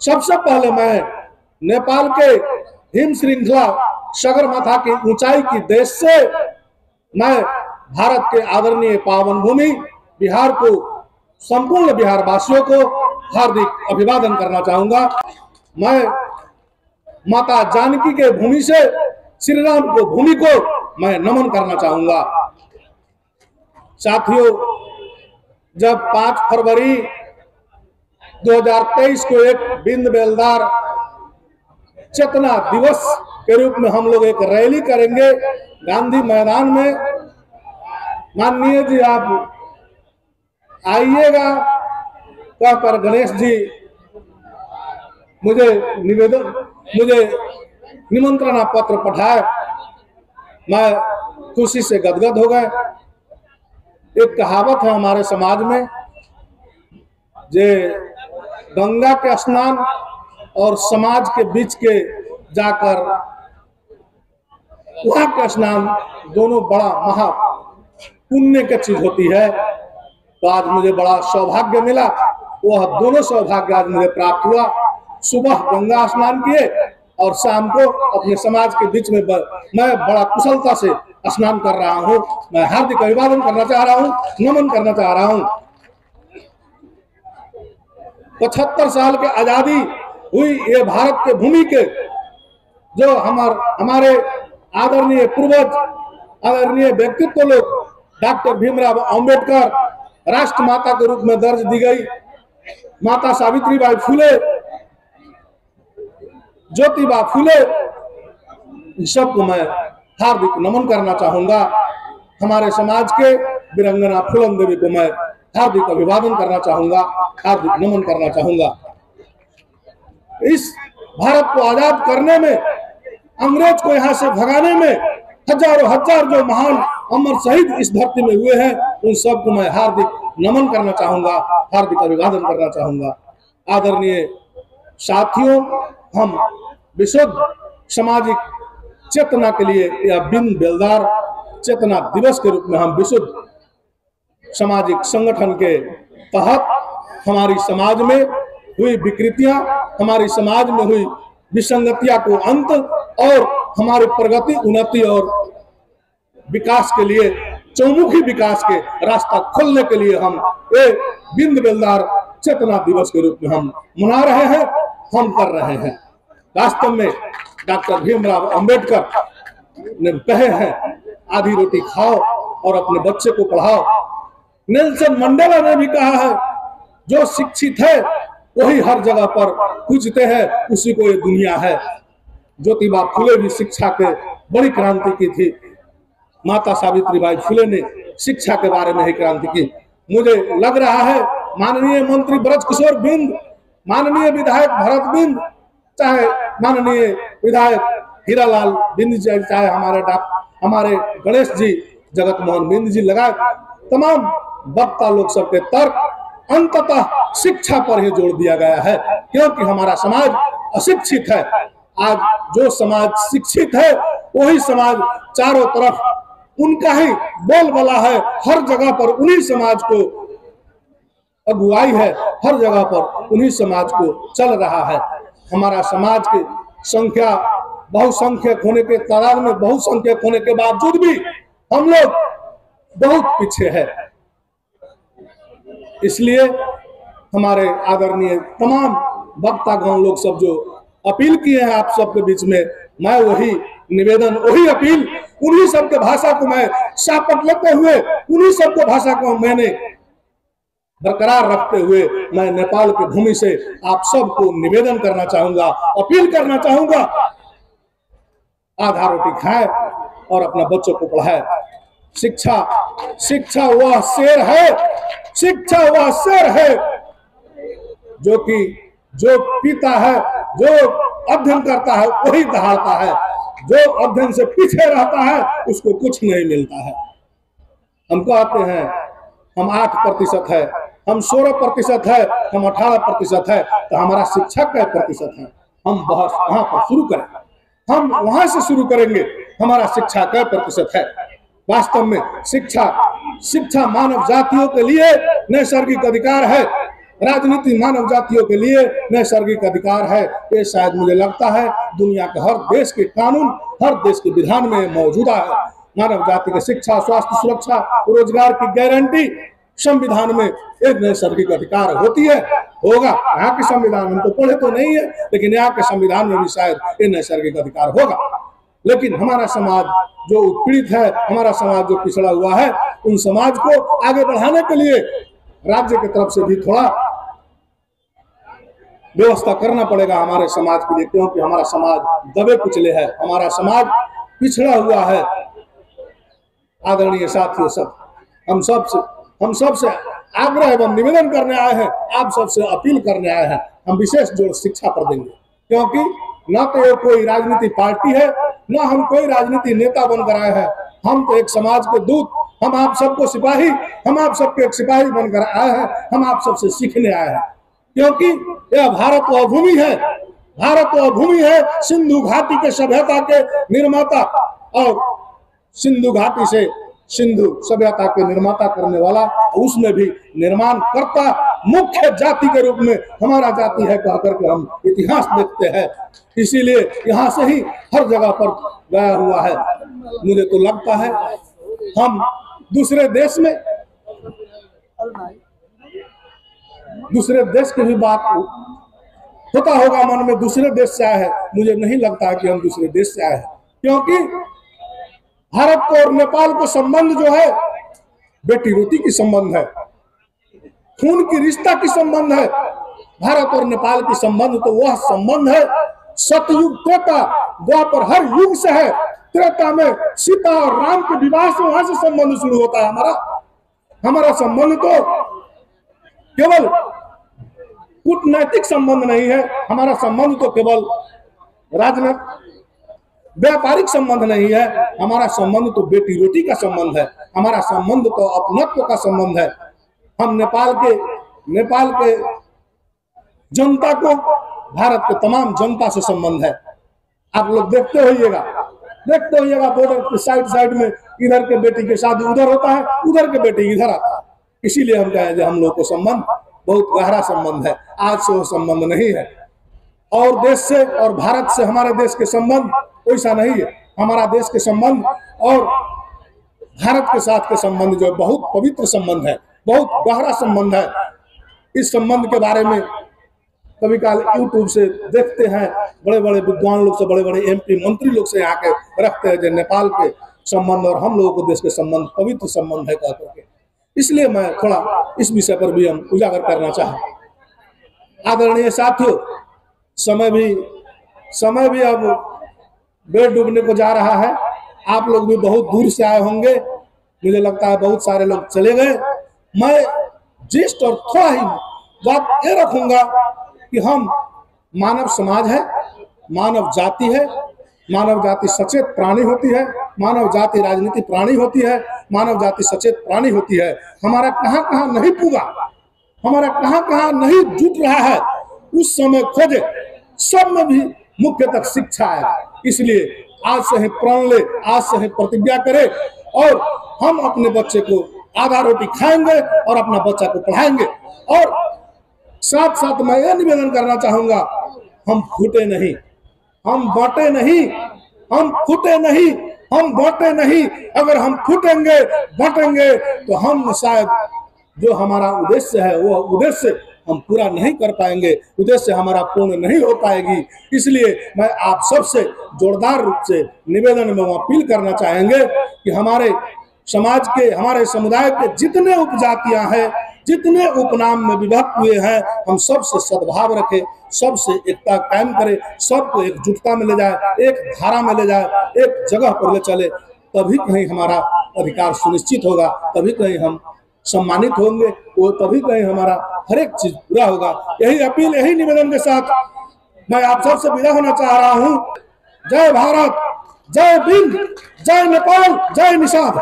सबसे पहले मैं नेपाल के हिम श्रृंखला सगरमाथा की ऊंचाई की देश से मैं भारत के आदरणीय पावन भूमि बिहार को, संपूर्ण बिहार वासियों को हार्दिक अभिवादन करना चाहूंगा। मैं माता जानकी के भूमि से श्री राम को भूमि को मैं नमन करना चाहूंगा। साथियों, जब 5 फरवरी 2023 को एक बिंद बेलदार चेतना दिवस के रूप में हम लोग एक रैली करेंगे गांधी मैदान में, माननीय जी आप आइएगा कहकर गणेश जी मुझे निमंत्रणा पत्र पठाए। मैं खुशी से गदगद हो गए। एक कहावत है हमारे समाज में, जे गंगा के स्नान और समाज के बीच के जाकर वहां का स्नान दोनों बड़ा महा पुण्य की चीज होती है। तो आज मुझे बड़ा सौभाग्य मिला, वह दोनों सौभाग्य आज मुझे प्राप्त हुआ। सुबह गंगा स्नान किए और शाम को अपने समाज के बीच में मैं बड़ा कुशलता से स्नान कर रहा हूं। मैं हार्दिक अभिवादन करना चाह रहा हूं, नमन करना चाह रहा हूं। 75 साल के आजादी हुई ये भारत के भूमि के जो हमारे आदरणीय पूर्वज, आदरणीय व्यक्तित्व लोग, डॉक्टर भीमराव अंबेडकर राष्ट्रमाता के रूप में दर्ज दी गई, माता सावित्रीबाई फुले, ज्योतिबा फुले, इन सबको मैं हार्दिक नमन करना चाहूंगा। हमारे समाज के वीरांगना फूलन देवी को मैं हार्दिक अभिवादन करना चाहूंगा, हार्दिक नमन करना चाहूंगा। इस भारत को आजाद करने में, अंग्रेज को यहाँ से भगाने में हजारों हजार जो महान अमर शहीद इस धरती में हुए हैं, उन सबको मैं हार्दिक नमन करना चाहूंगा, हार्दिक अभिवादन करना चाहूंगा। आदरणीय साथियों, हम विशुद्ध सामाजिक चेतना के लिए या बिन बेलदार चेतना दिवस के रूप में हम विशुद्ध सामाजिक संगठन के तहत हमारी समाज में हुई विकृतियां, हमारी समाज में हुई विसंगतियां को अंत और हमारी प्रगति, उन्नति और विकास के लिए, चौमुखी विकास के रास्ता खोलने के लिए हम एक बिंद बेलदार चेतना दिवस के रूप में हम मना रहे हैं, हम कर रहे हैं। वास्तव में डॉक्टर भीमराव अंबेडकर ने कहे हैं, आधी रोटी खाओ और अपने बच्चे को पढ़ाओ। नेल्सन मंडेला ने भी कहा है, जो शिक्षित है वही हर जगह पर पूजते हैं, उसी को ये दुनिया है। ज्योतिबा फुले भी शिक्षा के बड़ी क्रांति की थी। माता सावित्रीबाई फुले ने शिक्षा के बारे में ही क्रांति की। मुझे लग रहा है माननीय मंत्री ब्रजकिशोर बिंद, माननीय विधायक भरत बिंद, चाहे माननीय विधायक हीरालाल बिंद जी, चाहे हमारे गणेश जी, जगत मोहन बिंद जी, लगा तमाम वक्ता लोग सबके तर्क अंततः शिक्षा पर ही जोड़ दिया गया है, क्योंकि हमारा समाज अशिक्षित है। आज जो समाज शिक्षित है वही समाज चारों तरफ उनका ही बोलबाला है, हर जगह पर उन्हीं समाज को अगुवाई है, हर जगह पर उन्हीं समाज को चल रहा है। हमारा समाज की संख्या बहुसंख्यक होने के तादाद में बहुसंख्यक होने के बावजूद भी हम लोग बहुत पीछे है। इसलिए हमारे आदरणीय तमाम वक्तागण लोग सब जो अपील किए हैं आप सबके बीच में, मैं वही निवेदन, वही अपील, उन्हीं सबके भाषा को मैं शापट लेते हुए, उन्हीं सबके भाषा को मैंने बरकरार रखते हुए मैं नेपाल की भूमि से आप सबको निवेदन करना चाहूंगा, अपील करना चाहूंगा, आधा रोटी खाए और अपना बच्चों को पढ़ाए। शिक्षा वह शेर है, शिक्षा वह शेर है जो पीता है, जो अध्ययन करता है वही दहाड़ता है, जो अध्ययन से पीछे रहता है उसको कुछ नहीं मिलता है। हम कहते हैं हम 8% है, हम 16% है, हम 18% है, तो हमारा शिक्षा क्या प्रतिशत है? हम बहस वहां पर शुरू करें, हम वहां से शुरू करेंगे, हमारा शिक्षा क्या प्रतिशत है? वास्तव में शिक्षा मानव जातियों के लिए नैसर्गिक अधिकार है। राजनीति मानव जातियों के लिए नैसर्गिक अधिकार है। ये शायद मुझे लगता है दुनिया के हर देश के कानून, हर देश के विधान में मौजूदा है। मानव जाति की शिक्षा, स्वास्थ्य, सुरक्षा, रोजगार की गारंटी संविधान में एक नैसर्गिक अधिकार होती है, होगा। यहाँ के संविधान हम तो पढ़े तो नहीं है, लेकिन यहाँ के संविधान में भी शायद ये नैसर्गिक अधिकार होगा। लेकिन हमारा समाज जो उत्पीड़ित है, हमारा समाज जो पिछड़ा हुआ है, उन समाज को आगे बढ़ाने के लिए राज्य की तरफ से भी थोड़ा व्यवस्था करना पड़ेगा हमारे समाज के लिए, क्योंकि हमारा समाज दबे कुचले है, हमारा समाज पिछड़ा हुआ है। आदरणीय साथियों, सब हम सबसे आग्रह एवं निवेदन करने आए हैं, आप सबसे अपील करने आए हैं। हम विशेष जोर शिक्षा पर देंगे, क्योंकि न तो ये कोई राजनीति पार्टी है, न हम कोई राजनीति नेता बनकर आए हैं। हम तो एक समाज के दूत, हम आप सबको सिपाही, हम आप सबके एक सिपाही बनकर आए हैं। हम आप सबसे सीखने आए हैं, क्योंकि यह भारत वह भूमि है, भारत वह भूमि है सिंधु घाटी के सभ्यता के निर्माता, और सिंधु घाटी से सिंधु सभ्यता के निर्माता करने वाला, उसमें भी निर्माण करता मुख्य जाति के रूप में हमारा जाति है कहकर के हम इतिहास देखते हैं। इसीलिए यहाँ से ही हर जगह पर गया हुआ है। मुझे तो लगता है हम दूसरे देश में, दूसरे देश की भी बात होता होगा मन में, दूसरे देश से आए हैं। मुझे नहीं लगता है कि हम दूसरे देश से आए हैं, क्योंकि भारत को और नेपाल को संबंध जो है बेटी रोटी की संबंध है, खून की रिश्ता की संबंध है। भारत और नेपाल की संबंध तो वह संबंध है सतयुग, त्रेता, द्वापर, हर युग से है। त्रेता में सीता और राम के विवाह से वहां से संबंध शुरू होता है हमारा संबंध तो केवल कूटनैतिक संबंध नहीं है, हमारा संबंध तो केवल राजनीतिक व्यापारिक संबंध नहीं है, हमारा संबंध तो बेटी रोटी का संबंध है, हमारा संबंध तो अपनत्व का संबंध है। हम नेपाल के जनता को भारत के तमाम जनता से संबंध है। आप लोग देखते होइएगा बॉर्डर के साइड में इधर के बेटी के शादी उधर होता है, उधर के बेटी इधर आता है। इसीलिए हम कहें हम लोग को संबंध बहुत गहरा संबंध है, आज से वो संबंध नहीं है। और देश से और भारत से हमारे देश के संबंध वैसा नहीं है। हमारा देश के संबंध और भारत के साथ के संबंध जो बहुत पवित्र संबंध है, बहुत गहरा संबंध है। इस संबंध के बारे में कभी काल यूट्यूब से देखते हैं, बड़े बड़े विद्वान लोग से, बड़े बड़े एमपी मंत्री लोग से यहाँ के रखते हैं जो नेपाल के संबंध और हम लोगों के देश के संबंध पवित्र संबंध है कहकर के। इसलिए मैं थोड़ा इस विषय पर भी हम उजागर करना चाहूँ। आदरणीय साथियों, समय भी अब बेड़ डूबने को जा रहा है। आप लोग भी बहुत दूर से आए होंगे, मुझे लगता है बहुत सारे लोग चले गए। मैं जस्ट और थोड़ा ही बात ये रखूंगा कि हम मानव समाज है, मानव जाति है, मानव जाति सचेत प्राणी होती है, मानव जाति राजनीति प्राणी होती है, मानव जाति सचेत प्राणी होती है। हमारा कहाँ कहाँ नहीं पूगा, हमारा कहाँ कहाँ नहीं जुट रहा है, उस समय खोजे। सब में भी मुख्यतः शिक्षा है। इसलिए आज से ही प्रण ले, आज से ही प्रतिज्ञा करें और हम अपने बच्चे को आधा रोटी खाएंगे और अपना बच्चा को पढ़ाएंगे। और साथ साथ मैं ये निवेदन करना चाहूंगा, हम फूटे नहीं, हम बांटे नहीं, हम फूटे नहीं, हम बांटे नहीं। अगर हम फूटेंगे बांटेंगे तो हम शायद जो हमारा उद्देश्य है वो उद्देश्य हम पूरा नहीं कर पाएंगे, उद्देश्य हमारा पूर्ण नहीं हो पाएगी। इसलिए मैं आप सबसे जोरदार रूप से निवेदन में अपील करना चाहेंगे कि हमारे समाज के, हमारे समुदाय के जितने उपजातियां हैं, जितने उपनाम में विभक्त हुए हैं, हम सबसे सद्भाव रखें, सबसे एकता कायम करें, सबको एकजुटता में ले जाए, एक धारा में ले जाए, एक जगह पर ले चले। तभी कहीं हमारा अधिकार सुनिश्चित होगा, तभी कहीं हम सम्मानित होंगे, वो तभी कहीं हमारा हर एक चीज पूरा होगा। यही अपील, यही निवेदन के साथ मैं आप सबसे विदा होना चाह रहा हूँ। जय भारत, जय भीम, जय नेपाल, जय निषाद।